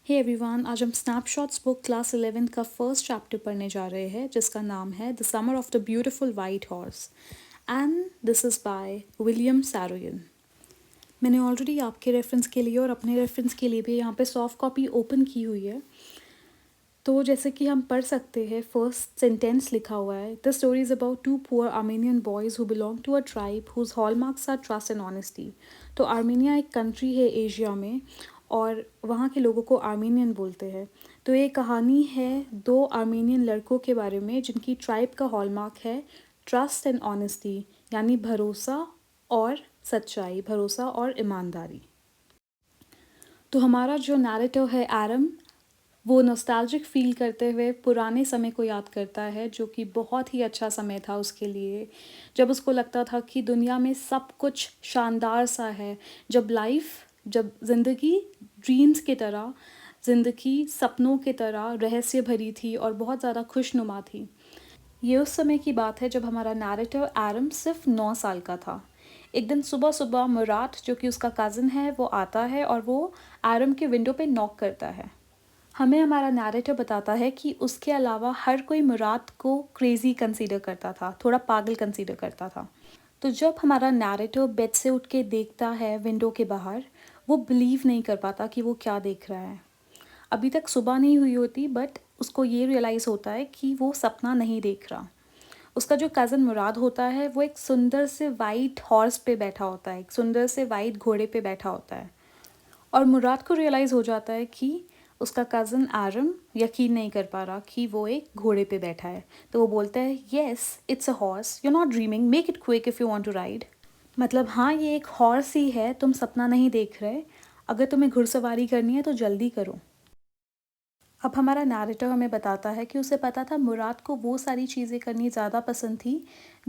Hey everyone, आज हम snapshots book class 11 का फर्स्ट चैप्टर पढ़ने जा रहे हैं जिसका नाम है the summer of the beautiful white horse and this is by William Saroyan. मैंने ऑलरेडी आपके रेफरेंस के लिए और अपने रेफरेंस के लिए भी यहाँ पे सॉफ्ट कॉपी ओपन की हुई है। तो जैसे कि हम पढ़ सकते हैं, फर्स्ट सेंटेंस लिखा हुआ है, the story is about two poor Armenian boys who belong to a tribe whose hallmarks are trust and honesty. तो आर्मेनिया एक कंट्री है एशिया में और वहाँ के लोगों को आर्मेनियन बोलते हैं। तो ये कहानी है दो आर्मेनियन लड़कों के बारे में जिनकी ट्राइब का हॉलमार्क है ट्रस्ट एंड ऑनेस्टी, यानी भरोसा और सच्चाई, भरोसा और ईमानदारी। तो हमारा जो नैरेटिव है एरम, वो नॉस्टैल्जिक फ़ील करते हुए पुराने समय को याद करता है जो कि बहुत ही अच्छा समय था उसके लिए, जब उसको लगता था कि दुनिया में सब कुछ शानदार सा है, जब ज़िंदगी ड्रीम्स की तरह, ज़िंदगी सपनों की तरह रहस्य भरी थी और बहुत ज़्यादा खुशनुमा थी। ये उस समय की बात है जब हमारा नैरेटिव एरम सिर्फ 9 साल का था। एक दिन सुबह सुबह मुराद, जो कि उसका कज़न है, वो आता है और वो एरम के विंडो पे नॉक करता है। हमें हमारा नैरेटिव बताता है कि उसके अलावा हर कोई मुराद को क्रेज़ी कंसीडर करता था, थोड़ा पागल कंसीडर करता था। तो जब हमारा नैरेटिव बेड से उठ के देखता है विंडो के बाहर, वो बिलीव नहीं कर पाता कि वो क्या देख रहा है। अभी तक सुबह नहीं हुई होती बट उसको ये रियलाइज़ होता है कि वो सपना नहीं देख रहा। उसका जो कज़न मुराद होता है वो एक सुंदर से वाइट हॉर्स पे बैठा होता है, एक सुंदर से वाइट घोड़े पे बैठा होता है। और मुराद को रियलाइज़ हो जाता है कि उसका कज़न एरम यकीन नहीं कर पा रहा कि वो एक घोड़े पे बैठा है। तो वो बोलता है, yes it's a horse, you not dreaming, make it quick if you want to ride. मतलब हाँ, ये एक हॉर्स ही है, तुम सपना नहीं देख रहे, अगर तुम्हें घुड़सवारी करनी है तो जल्दी करो। अब हमारा नैरेटिव हमें बताता है कि उसे पता था मुराद को वो सारी चीज़ें करनी ज़्यादा पसंद थी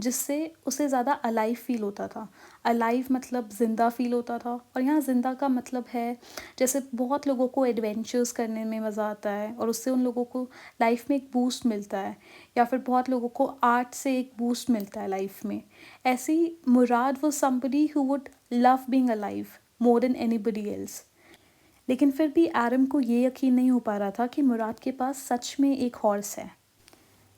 जिससे उसे ज़्यादा अलाइव फ़ील होता था। अलाइव मतलब ज़िंदा फ़ील होता था, और यहाँ ज़िंदा का मतलब है जैसे बहुत लोगों को एडवेंचर्स करने में मज़ा आता है और उससे उन लोगों को लाइफ में एक बूस्ट मिलता है, या फिर बहुत लोगों को आर्ट से एक बूस्ट मिलता है लाइफ में। ऐसे ही मुराद वो somebody who would love being alive more than anybody else. लेकिन फिर भी एरम को ये यकीन नहीं हो पा रहा था कि मुराद के पास सच में एक हॉर्स है।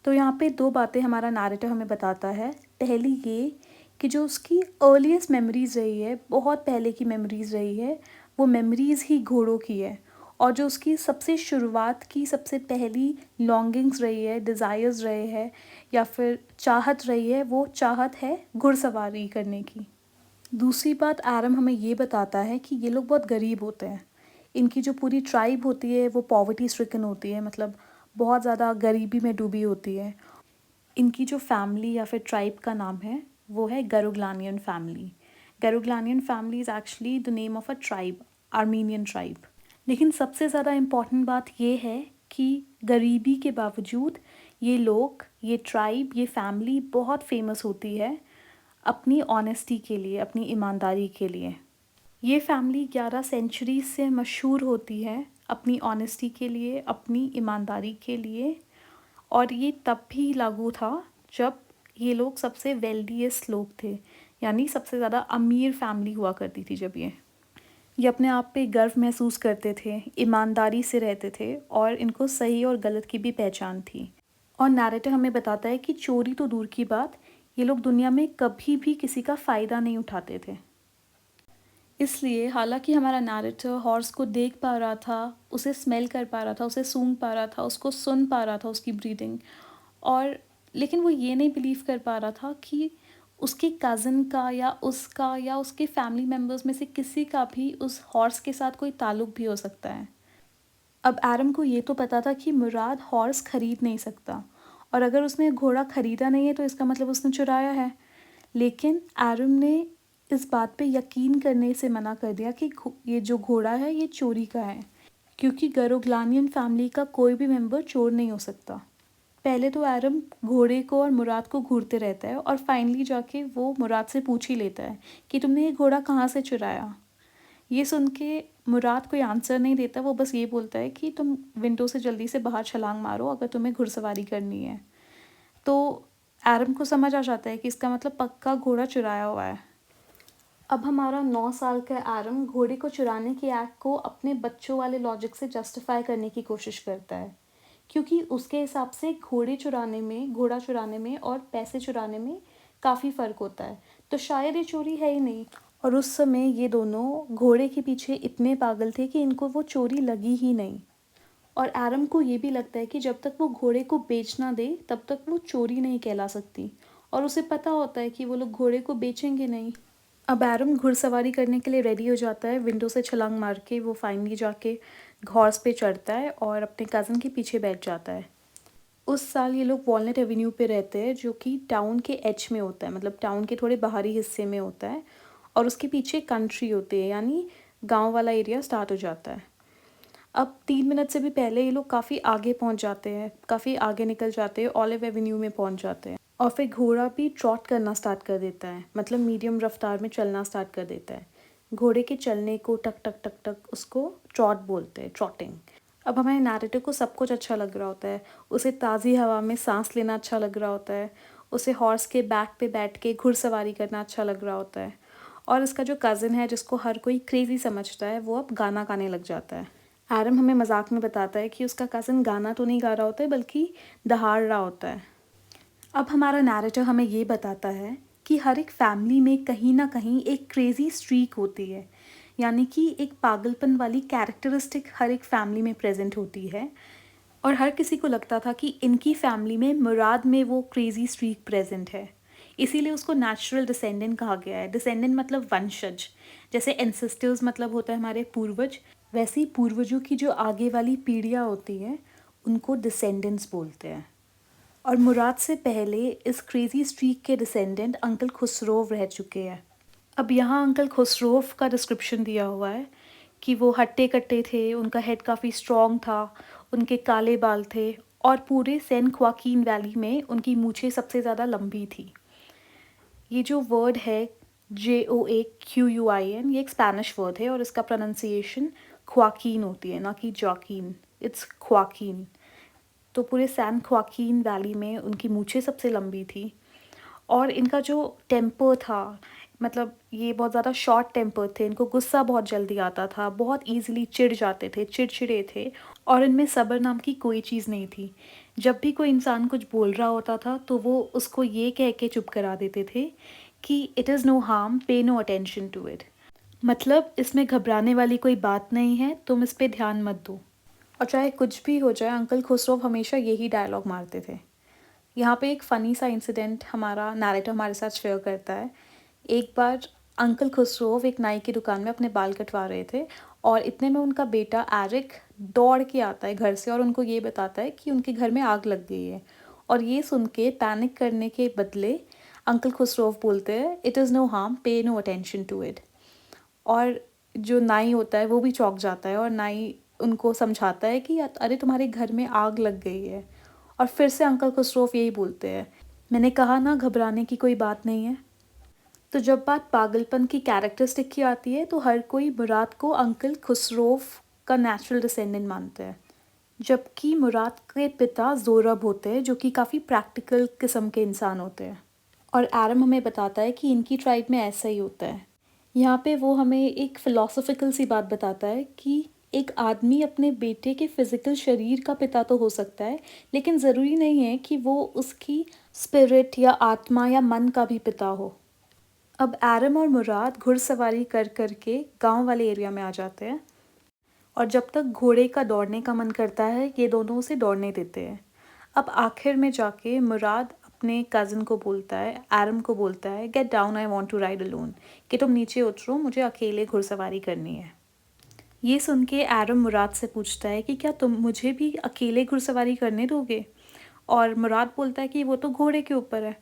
तो यहाँ पे दो बातें हमारा नैरेटिव हमें बताता है। पहली ये कि जो उसकी अर्लीस्ट मेमोरीज़ रही है, बहुत पहले की मेमोरीज़ रही है, वो मेमोरीज़ ही घोड़ों की है। और जो उसकी सबसे शुरुआत की सबसे पहली लॉन्गिंग्स रही है, डिज़ायर्स रहे हैं, या फिर चाहत रही है, वो चाहत है घुड़सवारी करने की। दूसरी बात, एरम हमें ये बताता है कि ये लोग बहुत गरीब होते हैं। इनकी जो पूरी ट्राइब होती है वो पॉवर्टी स्ट्रिकन होती है, मतलब बहुत ज़्यादा गरीबी में डूबी होती है। इनकी जो फैमिली या फिर ट्राइब का नाम है वो है Garoghlanian family. Garoghlanian family is actually the name of a tribe, Armenian tribe. लेकिन सबसे ज़्यादा इम्पॉर्टेंट बात ये है कि गरीबी के बावजूद ये लोग, ये ट्राइब, ये फैमिली बहुत फेमस होती है अपनी ऑनेस्टी के लिए, अपनी ईमानदारी के लिए। ये फैमिली 11 सेंचुरी से मशहूर होती है अपनी ऑनेस्टी के लिए, अपनी ईमानदारी के लिए। और ये तब भी लागू था जब ये लोग सबसे वेल्दीएस्ट लोग थे, यानी सबसे ज़्यादा अमीर फैमिली हुआ करती थी। जब ये अपने आप पे गर्व महसूस करते थे, ईमानदारी से रहते थे और इनको सही और गलत की भी पहचान थी। और नैरेटिव हमें बताता है कि चोरी तो दूर की बात, ये लोग दुनिया में कभी भी किसी का फ़ायदा नहीं उठाते थे। इसलिए हालांकि हमारा नैरेटिव हॉर्स को देख पा रहा था, उसे स्मेल कर पा रहा था, उसे सूंघ पा रहा था, उसको सुन पा रहा था, उसकी ब्रीदिंग, और लेकिन वो ये नहीं बिलीव कर पा रहा था कि उसके कज़न का या उसका या उसके फैमिली मेम्बर्स में से किसी का भी उस हॉर्स के साथ कोई ताल्लुक भी हो सकता है। अब एरम को ये तो पता था कि मुराद हॉर्स खरीद नहीं सकता, और अगर उसने घोड़ा खरीदा नहीं है तो इसका मतलब उसने चुराया है। लेकिन एरम ने इस बात पे यकीन करने से मना कर दिया कि ये जो घोड़ा है ये चोरी का है, क्योंकि गरोग्लानियन फैमिली का कोई भी मेंबर चोर नहीं हो सकता। पहले तो एरम घोड़े को और मुराद को घूरते रहता है और फाइनली जाके वो मुराद से पूछ ही लेता है कि तुमने ये घोड़ा कहाँ से चुराया। ये सुन के मुराद कोई आंसर नहीं देता, वो बस ये बोलता है कि तुम विंडो से जल्दी से बाहर छलांग मारो अगर तुम्हें घुड़सवारी करनी है। तो एरम को समझ आ जाता है कि इसका मतलब पक्का घोड़ा चुराया हुआ है। अब हमारा 9 साल का एरम घोड़े को चुराने के एक्ट को अपने बच्चों वाले लॉजिक से जस्टिफाई करने की कोशिश करता है, क्योंकि उसके हिसाब से घोड़ा चुराने में और पैसे चुराने में काफ़ी फ़र्क होता है, तो शायद ये चोरी है ही नहीं। और उस समय ये दोनों घोड़े के पीछे इतने पागल थे कि इनको वो चोरी लगी ही नहीं। और एरम को ये भी लगता है कि जब तक वो घोड़े को बेच ना दे तब तक वो चोरी नहीं कहला सकती, और उसे पता होता है कि वो लोग घोड़े को बेचेंगे नहीं। अब एरम घुड़सवारी करने के लिए रेडी हो जाता है, विंडो से छलांग मार के वो फाइनली जाके हॉर्स पे चढ़ता है और अपने कज़न के पीछे बैठ जाता है। उस साल ये लोग वॉलनट एवेन्यू पे रहते हैं, जो कि टाउन के एज में होता है, मतलब टाउन के थोड़े बाहरी हिस्से में होता है, और उसके पीछे कंट्री होती है, यानी गांव वाला एरिया स्टार्ट हो जाता है। अब 3 मिनट से भी पहले ये लोग काफ़ी आगे पहुंच जाते हैं, काफ़ी आगे निकल जाते हैं, ऑलिव एवेन्यू में पहुंच जाते हैं, और फिर घोड़ा भी ट्रॉट करना स्टार्ट कर देता है, मतलब मीडियम रफ्तार में चलना स्टार्ट कर देता है। घोड़े के चलने को टक टक टक टक उसको ट्रॉट बोलते हैं, ट्रॉटिंग। अब हमारे नैरेटिव को सब कुछ अच्छा लग रहा होता है, उसे ताज़ी हवा में सांस लेना अच्छा लग रहा होता है, उसे हॉर्स के बैक पे बैठ के घुड़सवारी करना अच्छा लग रहा होता है, और इसका जो कज़न है जिसको हर कोई क्रेज़ी समझता है वो अब गाना गाने लग जाता है। एरम हमें मजाक में बताता है कि उसका कज़न गाना तो नहीं गा रहा होता है बल्कि दहाड़ रहा होता है। अब हमारा नैरेटर हमें ये बताता है कि हर एक फैमिली में कहीं ना कहीं एक क्रेज़ी स्ट्रीक होती है, यानी कि एक पागलपन वाली कैरेक्टरिस्टिक हर एक फैमिली में प्रेजेंट होती है, और हर किसी को लगता था कि इनकी फैमिली में मुराद में वो क्रेज़ी स्ट्रीक प्रेजेंट है, इसीलिए उसको नेचुरल डिसेंडेंट कहा गया है। डिसेंडेंट मतलब वंशज, जैसे एंसेस्टर्स मतलब होता है हमारे पूर्वज, वैसे ही पूर्वजों की जो आगे वाली पीढ़ियाँ होती हैं उनको डिसेंडेंट्स बोलते हैं। और मुराद से पहले इस क्रेज़ी स्ट्रीक के डिसेंडेंट अंकल खुसरोव रह चुके हैं। अब यहाँ अंकल खुसरोव का डिस्क्रिप्शन दिया हुआ है कि वो हट्टे कट्टे थे, उनका हेड काफ़ी स्ट्रॉन्ग था, उनके काले बाल थे, और पूरे सैन ख्वाकीन वैली में उनकी मूछें सबसे ज़्यादा लंबी थी। ये जो वर्ड है JOAQUIN, ये एक स्पेनिश वर्ड है और इसका प्रोनाउंसिएशन ख्वाकीन होती है, ना कि जॉकीन, इट्स ख्वाकीन। तो पूरे सैन ख्वाकीन वैली में उनकी मूछें सबसे लंबी थी, और इनका जो टेम्पर था, मतलब ये बहुत ज़्यादा शॉर्ट टेम्पर थे, इनको गुस्सा बहुत जल्दी आता था, बहुत ईजिली चिढ़ जाते थे, चिड़चिड़े थे, और इनमें सब्र नाम की कोई चीज़ नहीं थी। जब भी कोई इंसान कुछ बोल रहा होता था तो वो उसको ये कह के चुप करा देते थे कि it is no harm, pay no attention to it, मतलब इसमें घबराने वाली कोई बात नहीं है, तुम इस पे ध्यान मत दो। और चाहे कुछ भी हो जाए, अंकल खुसरो हमेशा यही डायलॉग मारते थे। यहाँ पे एक फ़नी सा इंसिडेंट हमारा नैरेटर हमारे साथ शेयर करता है। एक बार अंकल खुसरो एक नाई की दुकान में अपने बाल कटवा रहे थे, और इतने में उनका बेटा एरिक दौड़ के आता है घर से और उनको ये बताता है कि उनके घर में आग लग गई है। और ये सुन के पैनिक करने के बदले अंकल खुसरो बोलते हैं, it is no harm, pay no attention to it. और जो नाई होता है वो भी चौंक जाता है, और नाई उनको समझाता है कि अरे तुम्हारे घर में आग लग गई है। और फिर से अंकल खुसरो यही बोलते हैं, मैंने कहा ना घबराने की कोई बात नहीं है। तो जब बात पागलपन की कैरेक्टरिस्टिक की आती है तो हर कोई मुराद को अंकल खुसरो का नेचुरल डिसेंडेंट मानते हैं, जबकि मुराद के पिता ज़ोरब होते हैं, जो कि काफ़ी प्रैक्टिकल किस्म के इंसान होते हैं। और एरम हमें बताता है कि इनकी ट्राइब में ऐसा ही होता है। यहाँ पे वो हमें एक फ़िलॉसफिकल सी बात बताता है कि एक आदमी अपने बेटे के फिज़िकल शरीर का पिता तो हो सकता है, लेकिन ज़रूरी नहीं है कि वो उसकी स्पिरिट या आत्मा या मन का भी पिता हो। अब एरम और मुराद घुड़सवारी कर कर के गांव वाले एरिया में आ जाते हैं, और जब तक घोड़े का दौड़ने का मन करता है ये दोनों उसे दौड़ने देते हैं। अब आखिर में जाके मुराद अपने कज़न को बोलता है, एरम को बोलता है, get down, I want to ride alone, कि तुम नीचे उतरो, मुझे अकेले घुड़सवारी करनी है। ये सुन के एरम मुराद से पूछता है कि क्या तुम मुझे भी अकेले घुड़सवारी करने दोगे? और मुराद बोलता है कि वो तो घोड़े के ऊपर है।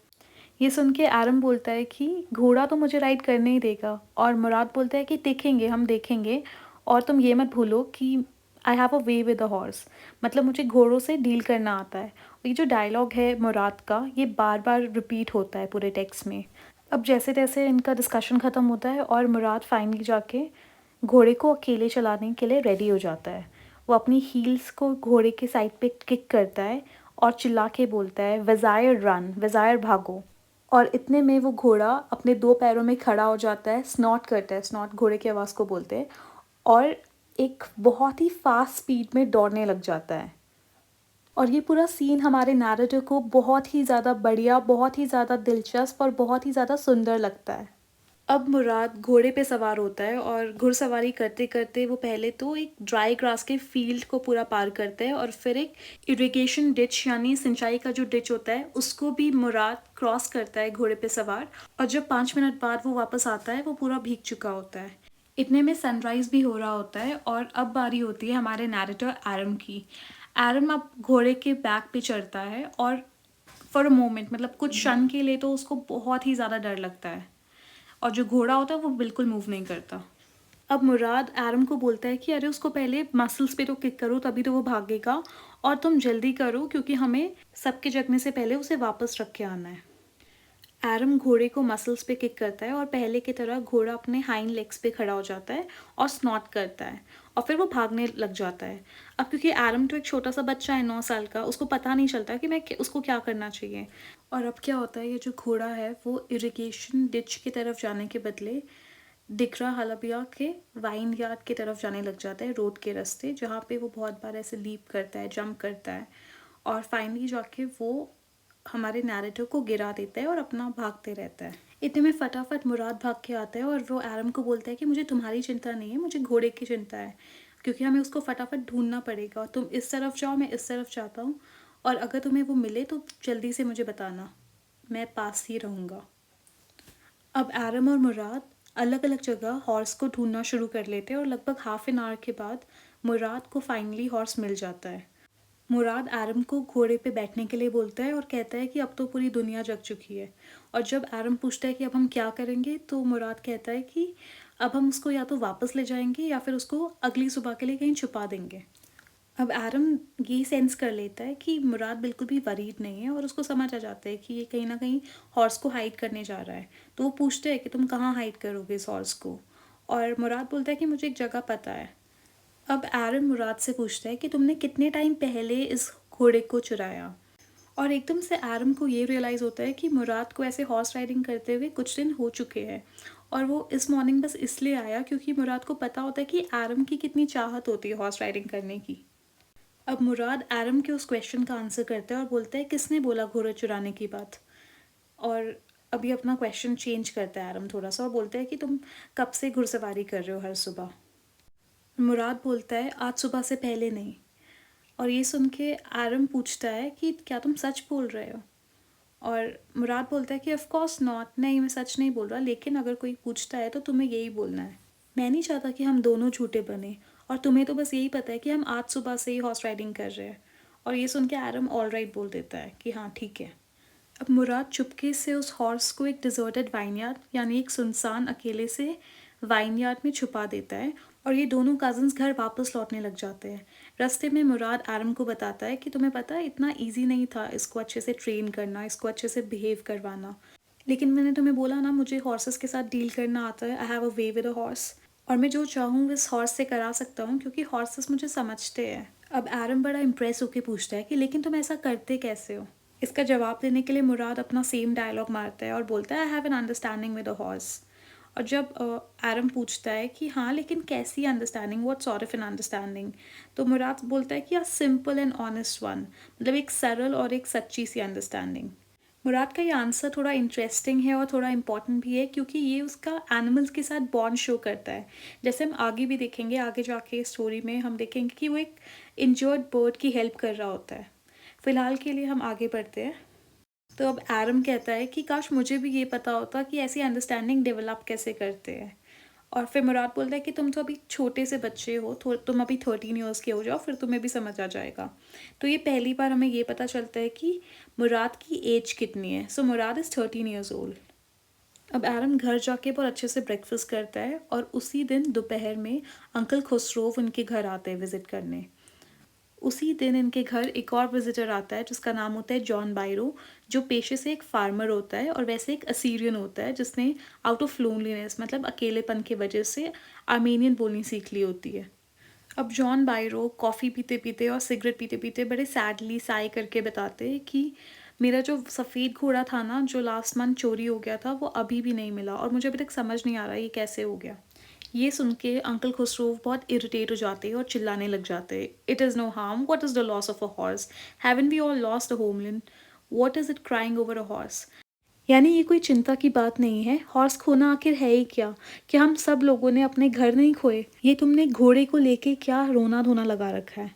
ये सुन के एरम बोलता है कि घोड़ा तो मुझे राइड करने ही देगा, और मुराद बोलता है कि देखेंगे, हम देखेंगे, और तुम ये मत भूलो कि आई have a way with a horse, मतलब मुझे घोड़ों से डील करना आता है। और ये जो डायलॉग है मुराद का, ये बार बार रिपीट होता है पूरे टेक्स्ट में। अब जैसे तैसे इनका डिस्कशन ख़त्म होता है और मुराद फाइनली जाके घोड़े को अकेले चलाने के लिए रेडी हो जाता है। वो अपनी हील्स को घोड़े के साइड पे किक करता है और चिल्ला के बोलता है, वज़ायर रन, वज़ायर भागो। और इतने में वो घोड़ा अपने 2 पैरों में खड़ा हो जाता है, स्नॉट करता है, स्नॉट घोड़े की आवाज़ को बोलते हैं, और एक बहुत ही फ़ास्ट स्पीड में दौड़ने लग जाता है। और ये पूरा सीन हमारे नैरेटिव को बहुत ही ज़्यादा बढ़िया, बहुत ही ज़्यादा दिलचस्प और बहुत ही ज़्यादा सुंदर लगता है। अब मुराद घोड़े पे सवार होता है और घुड़सवारी करते-करते वो पहले तो एक ड्राई ग्रास के फील्ड को पूरा पार करता है और फिर एक इरिगेशन डिच यानी सिंचाई का जो डिच होता है उसको भी मुराद क्रॉस करता है घोड़े पे सवार, और जब 5 मिनट बाद वो वापस आता है वो पूरा भीग चुका होता है। इतने में सनराइज़ भी हो रहा होता है और अब बारी होती है हमारे नैरेटर एरम की। एरम अब घोड़े के बैक पे चढ़ता है और फॉर अ मोमेंट, मतलब कुछ क्षण के लिए तो उसको बहुत ही ज़्यादा डर लगता है, और जो घोड़ा होता है वो बिल्कुल मूव नहीं करता। अब मुराद एरम को बोलता है कि अरे उसको पहले मसल्स पे तो किक करो तभी तो वो भागेगा, और तुम जल्दी करो क्योंकि हमें सबके जगने से पहले उसे वापस रख के आना है। एरम घोड़े को मसल्स पे किक करता है और पहले की तरह घोड़ा अपने हाइंड लेग्स पे खड़ा हो जाता है और स्नॉट करता है, और फिर वो भागने लग जाता है। अब क्योंकि एरम तो एक छोटा सा बच्चा है 9 साल का, उसको पता नहीं चलता कि उसको क्या करना चाहिए। और अब क्या होता है, ये जो घोड़ा है वो इरिगेशन डिच की तरफ जाने के बदले दिकरा हलबिया के वाइन यार्ड की तरफ जाने लग जाता है, रोड के रास्ते, जहाँ पे वो बहुत बार ऐसे लीप करता है, जंप करता है, और फाइनली जाके वो हमारे नैरेटिव को गिरा देता है और अपना भागते रहता है। इतने में फटाफट मुराद भाग के आता है और वो एरम को बोलता है कि मुझे तुम्हारी चिंता नहीं है, मुझे घोड़े की चिंता है, क्योंकि हमें उसको फटाफट ढूंढना पड़ेगा। तुम इस तरफ जाओ, मैं इस तरफ जाता हूँ, और अगर तुम्हें वो मिले तो जल्दी से मुझे बताना, मैं पास ही रहूँगा। अब एरम और मुराद अलग अलग जगह हॉर्स को ढूंढना शुरू कर लेते हैं, और लगभग हाफ एन आवर के बाद मुराद को फाइनली हॉर्स मिल जाता है। मुराद एरम को घोड़े पे बैठने के लिए बोलता है और कहता है कि अब तो पूरी दुनिया जग चुकी है। और जब एरम पूछता है कि अब हम क्या करेंगे, तो मुराद कहता है कि अब हम उसको या तो वापस ले जाएंगे या फिर उसको अगली सुबह के लिए कहीं छुपा देंगे। अब एरम ये सेंस कर लेता है कि मुराद बिल्कुल भी वरीड नहीं है, और उसको समझ आ जाता है कि ये कहीं ना कहीं हॉर्स को हाइड करने जा रहा है। तो वो पूछते हैं कि तुम कहाँ हाइड करोगे इस हॉर्स को, और मुराद बोलता है कि मुझे एक जगह पता है। अब एरन मुराद से पूछता है कि तुमने कितने टाइम पहले इस घोड़े को चुराया, और एकदम से एरम को ये रियलाइज़ होता है कि मुराद को ऐसे हॉर्स राइडिंग करते हुए कुछ दिन हो चुके हैं, और वो इस मॉर्निंग बस इसलिए आया क्योंकि मुराद को पता होता है कि एरम की कितनी चाहत होती है हॉर्स राइडिंग करने की। अब मुराद एरम के उस क्वेश्चन का आंसर करता है और बोलता है किसने बोला घोड़े चुराने की बात। और अभी अपना क्वेश्चन चेंज करता है एरम थोड़ा सा, और बोलता है कि तुम कब से घुड़सवारी कर रहे हो हर सुबह। मुराद बोलता है आज सुबह से पहले नहीं। और ये सुन के एरम पूछता है कि क्या तुम सच बोल रहे हो, और मुराद बोलता है कि ऑफ कोर्स नॉट, नहीं मैं सच नहीं बोल रहा, लेकिन अगर कोई पूछता है तो तुम्हें यही बोलना है। मैं नहीं चाहता कि हम दोनों झूठे बने, और तुम्हें तो बस यही पता है कि हम आज सुबह से ही हॉर्स राइडिंग कर रहे हैं। और ये सुन के एरम ऑल राइट बोल देता है कि हाँ ठीक है। अब मुराद चुपके से उस हॉर्स को एक डिजर्टेड वाइनयार्ड यानी एक सुनसान अकेले से वाइनयार्ड में छुपा देता है, और ये दोनों कज़न्स घर वापस लौटने लग जाते हैं। रास्ते में मुराद एरम को बताता है कि तुम्हें पता है इतना इजी नहीं था इसको अच्छे से ट्रेन करना, इसको अच्छे से बिहेव करवाना, लेकिन मैंने तुम्हें बोला ना मुझे हॉर्सेस के साथ डील करना आता है, आई have a way with a horse, और मैं जो चाहूँ इस हॉर्स से करा सकता हूँ क्योंकि हॉर्सेस मुझे समझते हैं। अब एरम बड़ा इम्प्रेस होकर पूछता है कि लेकिन तुम ऐसा करते कैसे हो। इसका जवाब देने के लिए मुराद अपना सेम डायलॉग मारता है और बोलता है I have an understanding with a horse. और जब एरम पूछता है कि हाँ लेकिन कैसी understanding, what sort of an understanding, तो मुराद बोलता है कि a simple and honest one, मतलब एक सरल और एक सच्ची सी अंडरस्टैंडिंग। मुराद का ये आंसर थोड़ा इंटरेस्टिंग है और थोड़ा इम्पॉर्टेंट भी है क्योंकि ये उसका एनिमल्स के साथ बॉन्ड शो करता है। जैसे हम आगे भी देखेंगे, आगे जाके स्टोरी में हम देखेंगे कि वो एक इंजर्ड बर्ड की हेल्प कर रहा होता है। फ़िलहाल के लिए हम आगे बढ़ते हैं। तो अब एरम कहता है कि काश मुझे भी ये पता होता कि ऐसी अंडरस्टैंडिंग डेवलप कैसे करते हैं। और फिर मुराद बोलता है कि तुम तो अभी छोटे से बच्चे हो, तुम अभी 13 ईयर्स के हो जाओ, फिर तुम्हें भी समझ आ जाएगा। तो ये पहली बार हमें ये पता चलता है कि मुराद की एज कितनी है। सो मुराद इज़ 13 ईयर्स ओल्ड। अब एरम घर जाके बहुत अच्छे से ब्रेकफास्ट करता है, और उसी दिन दोपहर में अंकल खुसरोव उनके घर आते हैं विज़िट करने। उसी दिन इनके घर एक और विजिटर आता है जिसका नाम होता है जॉन बायरो, जो पेशे से एक फार्मर होता है और वैसे एक असीरियन होता है जिसने आउट ऑफ लोनलीनेस, मतलब अकेलेपन की वजह से आर्मेनियन बोलनी सीख ली होती है। अब जॉन बायरो कॉफ़ी पीते पीते और सिगरेट पीते पीते बड़े सैडली साई करके बताते हैं कि मेरा जो सफ़ेद घोड़ा था ना, जो लास्ट मंथ चोरी हो गया था, वो अभी भी नहीं मिला और मुझे अभी तक समझ नहीं आ रहा ये कैसे हो गया। ये सुन के अंकल खुसरो बहुत इरिटेट हो जाते हैं और चिल्लाने लग जाते हैं, it is no harm, what is the loss of a horse, haven't we all lost a homeland, what is it crying over a horse. यानी ये कोई चिंता की बात नहीं है, हॉर्स खोना आखिर है ही क्या? क्या हम सब लोगों ने अपने घर नहीं खोए? ये तुमने घोड़े को लेके क्या रोना-धोना लगा रखा है?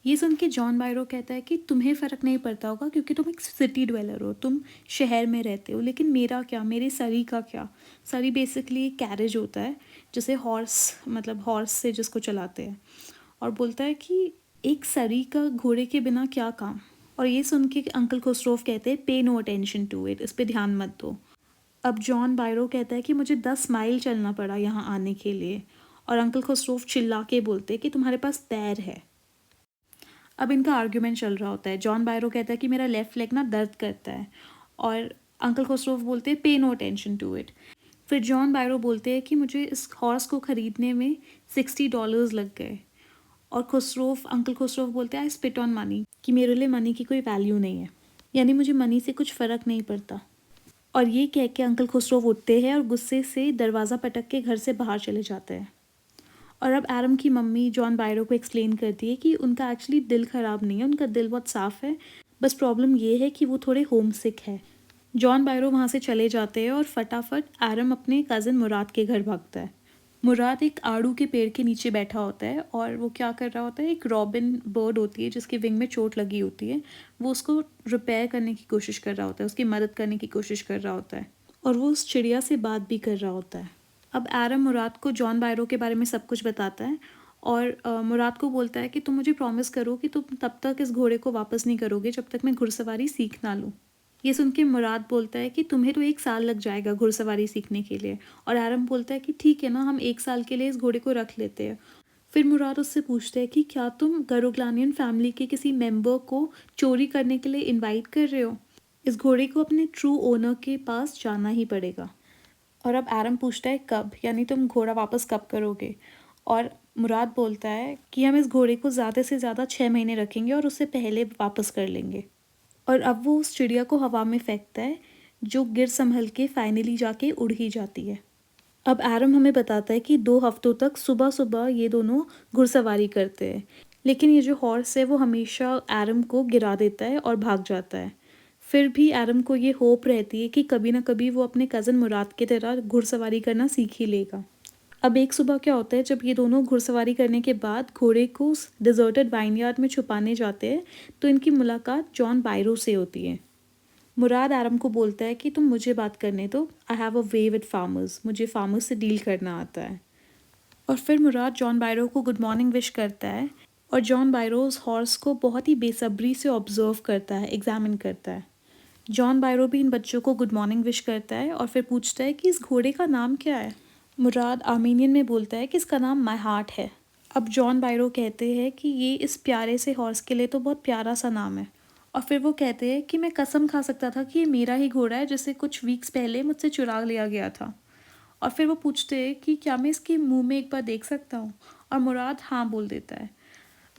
ये सुन के जॉन बायरो कहता है कि तुम्हें फ़र्क नहीं पड़ता होगा क्योंकि तुम एक सिटी ड्वेलर हो, तुम शहर में रहते हो, लेकिन मेरा क्या, मेरे सरी का क्या? सरी बेसिकली एक कैरेज होता है, जिसे हॉर्स मतलब हॉर्स से जिसको चलाते हैं, और बोलता है कि एक सरी का घोड़े के बिना क्या काम। और ये सुन के अंकल खुसरोव कहते हैं पे नो अटेंशन टू इट, इस पे ध्यान मत दो। अब जॉन बायरो कहता है कि मुझे 10 माइल चलना पड़ा यहाँ आने के लिए, और अंकल खुसरोव चिल्ला के बोलते हैं कि तुम्हारे पास पैर है। अब इनका आर्ग्यूमेंट चल रहा होता है, जॉन बायरो कहता है कि मेरा लेफ़्ट लेग ना दर्द करता है, और अंकल खुसरोव बोलते हैं पे नो अटेंशन टू इट। फिर जॉन बायरो बोलते हैं कि मुझे इस हॉर्स को ख़रीदने में $60 लग गए, और खुसरोव अंकल खुसरोव बोलते हैं आई स्पिट ऑन मनी, कि मेरे लिए मनी की कोई वैल्यू नहीं है, यानी मुझे मनी से कुछ फ़र्क नहीं पड़ता। और ये कह के अंकल खुसरो उठते हैं और गुस्से से दरवाज़ा पटक के घर से बाहर चले जाते हैं। और अब एरम की मम्मी जॉन बायरो को एक्सप्लेन करती है कि उनका एक्चुअली दिल ख़राब नहीं है, उनका दिल बहुत साफ़ है, बस प्रॉब्लम ये है कि वो थोड़े होम सिक है। जॉन बायरो वहाँ से चले जाते हैं और फटाफट एरम अपने कज़न मुराद के घर भागता है। मुराद एक आड़ू के पेड़ के नीचे बैठा होता है और वो क्या कर रहा होता है, एक रॉबिन बर्ड होती है जिसकी विंग में चोट लगी होती है, वो उसको रिपेयर करने की कोशिश कर रहा होता है, उसकी मदद करने की कोशिश कर रहा होता है, और वो उस चिड़िया से बात भी कर रहा होता है। अब एरम मुराद को जॉन बायरो के बारे में सब कुछ बताता है, और मुराद को बोलता है कि तुम मुझे प्रॉमिस करो कि तुम तब तक इस घोड़े को वापस नहीं करोगे जब तक मैं घुड़सवारी सीख ना लूँ। ये सुन के मुराद बोलता है कि तुम्हें तो 1 साल लग जाएगा घुड़सवारी सीखने के लिए, और एरम बोलता है कि ठीक है ना, हम 1 साल के लिए इस घोड़े को रख लेते हैं। फिर मुराद उससे पूछते हैं कि क्या तुम गरुग्लानियन फैमिली के किसी मेंबर को चोरी करने के लिए इनवाइट कर रहे हो? इस घोड़े को अपने ट्रू ओनर के पास जाना ही पड़ेगा। और अब एरम पूछता है कब, यानी तुम घोड़ा वापस कब करोगे? और मुराद बोलता है कि हम इस घोड़े को ज़्यादा से ज़्यादा 6 महीने रखेंगे और उससे पहले वापस कर लेंगे। और अब वो उस चिड़िया को हवा में फेंकता है, जो गिर संभल के फाइनली जाके उड़ ही जाती है। अब एरम हमें बताता है कि 2 हफ्तों तक सुबह सुबह ये दोनों घुड़सवारी करते हैं, लेकिन ये जो हॉर्स है वो हमेशा एरम को गिरा देता है और भाग जाता है। फिर भी एरम को ये होप रहती है कि कभी ना कभी वो अपने कज़न मुराद की तरह घुड़सवारी करना सीख ही लेगा। अब एक सुबह क्या होता है, जब ये दोनों घुड़सवारी करने के बाद घोड़े को उस डिज़र्टेड वाइनयार्ड में छुपाने जाते हैं, तो इनकी मुलाकात जॉन बायरो से होती है। मुराद एरम को बोलता है कि तुम मुझे बात करने दो, आई have a way with farmers, मुझे फार्मर्स से डील करना आता है। और फिर मुराद जॉन बायरो को गुड मॉर्निंग विश करता है, और जॉन बायरो उस हॉर्स को बहुत ही बेसब्री से ऑब्जर्व करता है, एग्जामिन करता है। जॉन बायरो भी इन बच्चों को गुड मॉर्निंग विश करता है और फिर पूछता है कि इस घोड़े का नाम क्या है। मुराद आर्मीनियन में बोलता है कि इसका नाम माई हार्ट है। अब जॉन बायरो कहते हैं कि ये इस प्यारे से हॉर्स के लिए तो बहुत प्यारा सा नाम है, और फिर वो कहते हैं कि मैं कसम खा सकता था कि ये मेरा ही घोड़ा है जिसे कुछ वीक्स पहले मुझसे चुरा लिया गया था। और फिर वो पूछते हैं कि क्या मैं इसके मुंह में एक बार देख सकता हूँ, और मुराद हाँ बोल देता है।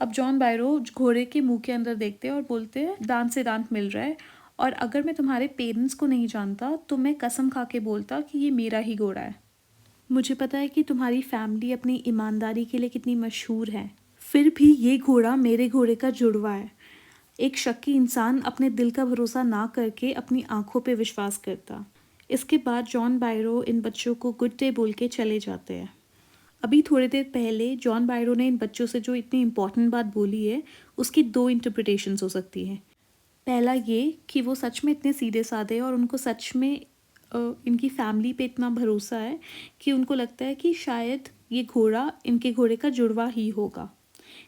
अब जॉन बायरो घोड़े के मुंह के अंदर देखते हैं और बोलते हैं दांत से दांत मिल रहा है, और अगर मैं तुम्हारे पेरेंट्स को नहीं जानता तो मैं कसम खा के बोलता कि ये मेरा ही घोड़ा है। मुझे पता है कि तुम्हारी फैमिली अपनी ईमानदारी के लिए कितनी मशहूर है, फिर भी ये घोड़ा मेरे घोड़े का जुड़वा है। एक शक्की इंसान अपने दिल का भरोसा ना करके अपनी आंखों पे विश्वास करता। इसके बाद जॉन बायरो इन बच्चों को गुड डे बोल के चले जाते हैं। अभी थोड़ी देर पहले जॉन बायरो ने इन बच्चों से जो इतनी इम्पोर्टेंट बात बोली है, उसकी 2 इंटरप्रिटेशंस हो सकती हैं। पहला ये कि वो सच में इतने सीधे साधे हैं और उनको सच में इनकी फैमिली पे इतना भरोसा है कि उनको लगता है कि शायद ये घोड़ा इनके घोड़े का जुड़वा ही होगा।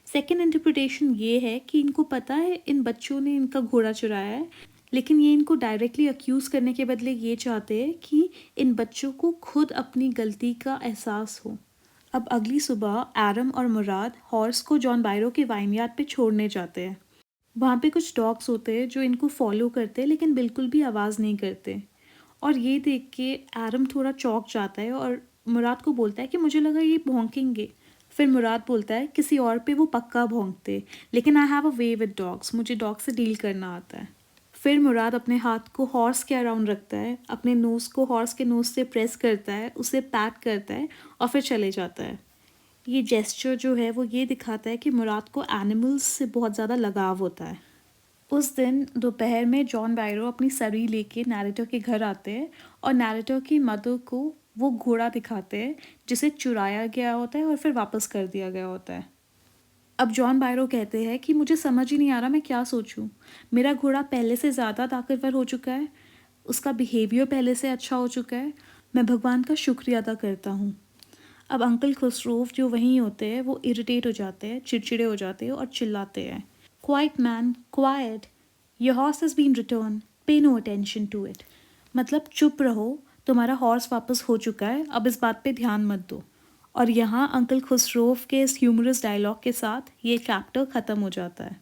सेकेंड इंटरप्रिटेशन ये है कि इनको पता है इन बच्चों ने इनका घोड़ा चुराया है, लेकिन ये इनको डायरेक्टली अक्यूज़ करने के बदले ये चाहते हैं कि इन बच्चों को खुद अपनी गलती का एहसास हो। अब अगली सुबह एरम और मुराद हॉर्स को जॉन बायरो के वाइनयार्ड पे छोड़ने जाते हैं। वहाँ पे कुछ डॉग्स होते हैं जो इनको फॉलो करते हैं, लेकिन बिल्कुल भी आवाज़ नहीं करते, और ये देख के एरम थोड़ा चौंक जाता है और मुराद को बोलता है कि मुझे लगा ये भौंकेंगे। फिर मुराद बोलता है किसी और पे वो पक्का भौंकते, लेकिन आई have a way with dogs, मुझे डॉग से डील करना आता है। फिर मुराद अपने हाथ को हॉर्स के अराउंड रखता है, अपने नोज़ को हॉर्स के नोज़ से प्रेस करता है, उसे पैट करता है और फिर चले जाता है। ये जेस्चर जो है वो ये दिखाता है कि मुराद को एनिमल्स से बहुत ज़्यादा लगाव होता है। उस दिन दोपहर में जॉन बायरो अपनी सरी लेके नैरेटर के घर आते हैं और नैरेटर की मदर को वो घोड़ा दिखाते हैं जिसे चुराया गया होता है और फिर वापस कर दिया गया होता है। अब जॉन बायरो कहते हैं कि मुझे समझ ही नहीं आ रहा मैं क्या सोचूं। मेरा घोड़ा पहले से ज़्यादा ताकतवर हो चुका है, उसका बिहेवियर पहले से अच्छा हो चुका है, मैं भगवान का शुक्रिया अदा करता हूँ। अब अंकल खुसरोव जो वहीं होते हैं वो इरिटेट हो जाते हैं, चिड़चिड़े हो जाते हैं और चिल्लाते हैं, quiet man quiet, your horse has been return, pay no attention to it. मतलब चुप रहो, तुम्हारा हॉर्स वापस हो चुका है, अब इस बात पे ध्यान मत दो। और यहाँ अंकल खुसरोव के इस ह्यूमरस डायलॉग के साथ ये चैप्टर ख़त्म हो जाता है।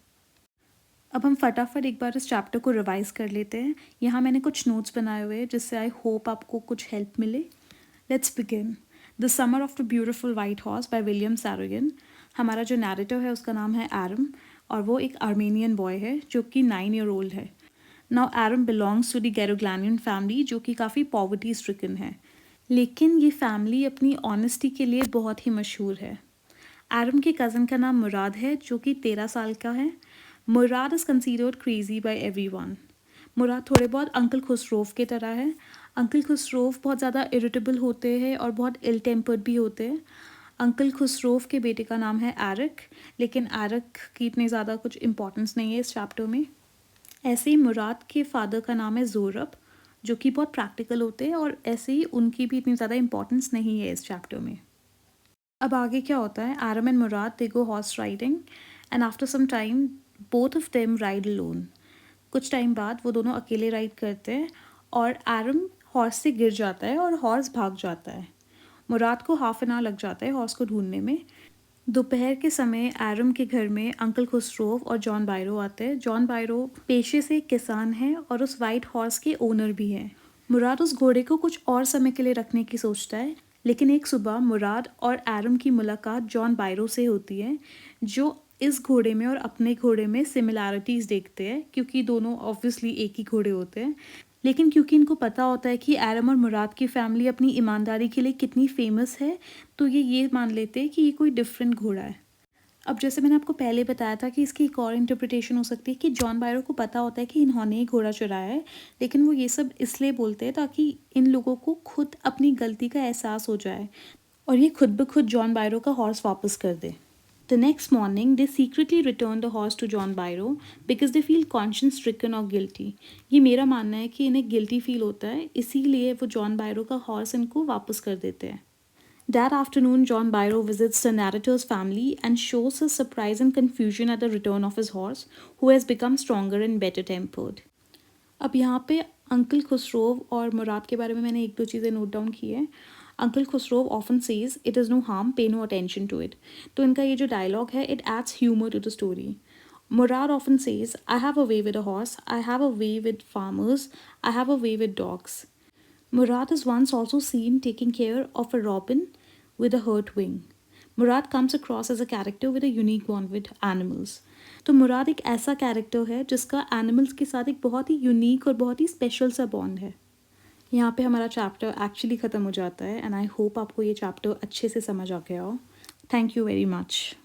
अब हम फटाफट एक बार इस चैप्टर को रिवाइज कर लेते हैं। यहाँ मैंने कुछ नोट्स बनाए हुए हैं जिससे आई होप आपको कुछ हेल्प मिले। Let's begin. The summer of the beautiful white horse by William Saroyan. हमारा जो नैरेटर है उसका नाम है एरम और वो एक आर्मेनियन बॉय है जो कि 9 ईयर ओल्ड है। Now Aram belongs to the Garoghlanian family जो कि काफ़ी पॉवर्टी स्ट्रिकन है, लेकिन ये फैमिली अपनी ऑनेस्टी के लिए बहुत ही मशहूर है। एरम के कज़न का नाम मुराद है जो कि 13 साल का है। Murad is considered crazy by everyone. Murad थोड़े बहुत अंकल खुसरोव की तरह है। अंकल खुसरोव बहुत ज़्यादा इरिटेबल होते हैं और बहुत इल टेम्पर्ड भी होते हैं। अंकल खुसरोव के बेटे का नाम है एरिक, लेकिन एरिक की इतनी ज़्यादा कुछ इम्पोर्टेंस नहीं है इस चैप्टर में। ऐसे ही मुराद के फादर का नाम है ज़ोरब जो कि बहुत प्रैक्टिकल होते हैं और ऐसे ही उनकी भी इतनी ज़्यादा इम्पोर्टेंस नहीं है इस चैप्टर में। अब आगे क्या होता है, Aram and Murad they go horse riding and after some time both of them ride alone. कुछ टाइम बाद वो दोनों अकेले राइड करते हैं और एरम हॉर्स से गिर जाता है और हॉर्स भाग जाता है। मुराद को हाफ एन आवर लग जाता है हॉर्स को ढूंढने में। दोपहर के समय एरम के घर में अंकल खुसरोव और जॉन बायरो आते हैं। जॉन बायरो पेशे से एक किसान है और उस वाइट हॉर्स के ओनर भी हैं। मुराद उस घोड़े को कुछ और समय के लिए रखने की सोचता है, लेकिन एक सुबह मुराद और एरम की मुलाकात जॉन बायरो से होती है जो इस घोड़े में और अपने घोड़े में सिमिलैरिटीज़ देखते हैं क्योंकि दोनों ऑब्वियसली एक ही घोड़े होते हैं। लेकिन क्योंकि इनको पता होता है कि एरम और मुराद की फैमिली अपनी ईमानदारी के लिए कितनी फेमस है, तो ये मान लेते हैं कि ये कोई डिफरेंट घोड़ा है। अब जैसे मैंने आपको पहले बताया था कि इसकी एक और इंटरप्रिटेशन हो सकती है कि जॉन बायरो को पता होता है कि इन्होंने ही घोड़ा चुराया है, लेकिन वो ये सब इसलिए बोलते हैं ताकि इन लोगों को खुद अपनी गलती का एहसास हो जाए और ये खुद ब खुद जॉन बायरो का हॉर्स वापस कर दे। The next morning, they secretly return the horse to John Byro because they feel conscience stricken or guilty. ये मेरा मानना है कि इन्हें गिल्टी फील होता है, इसीलिए वो जॉन बायरो का हॉर्स इनको वापस कर देते हैं। That afternoon, John Byro visits the narrator's family and shows his surprise and confusion at the return of his horse, who has become stronger and better tempered. अब यहाँ पे अंकल खुसरोव और मुराद के बारे में मैंने एक दो चीज़ें नोट डाउन की है। Uncle Khosrove often says it is no harm, pay no attention to it. तो इनका ये जो डायलॉग है it adds humour to the story. Murad often says I have a way with a horse, I have a way with farmers, I have a way with dogs. Murad is once also seen taking care of a robin with a hurt wing. Murad comes across as a character with a unique bond with animals. तो मुराद एक ऐसा character है जिसका animals के साथ एक बहुत ही unique और बहुत ही स्पेशल सा बॉन्ड है। यहाँ पे हमारा चैप्टर एक्चुअली ख़त्म हो जाता है एंड आई होप आपको ये चैप्टर अच्छे से समझ आ गया हो। Thank you very much.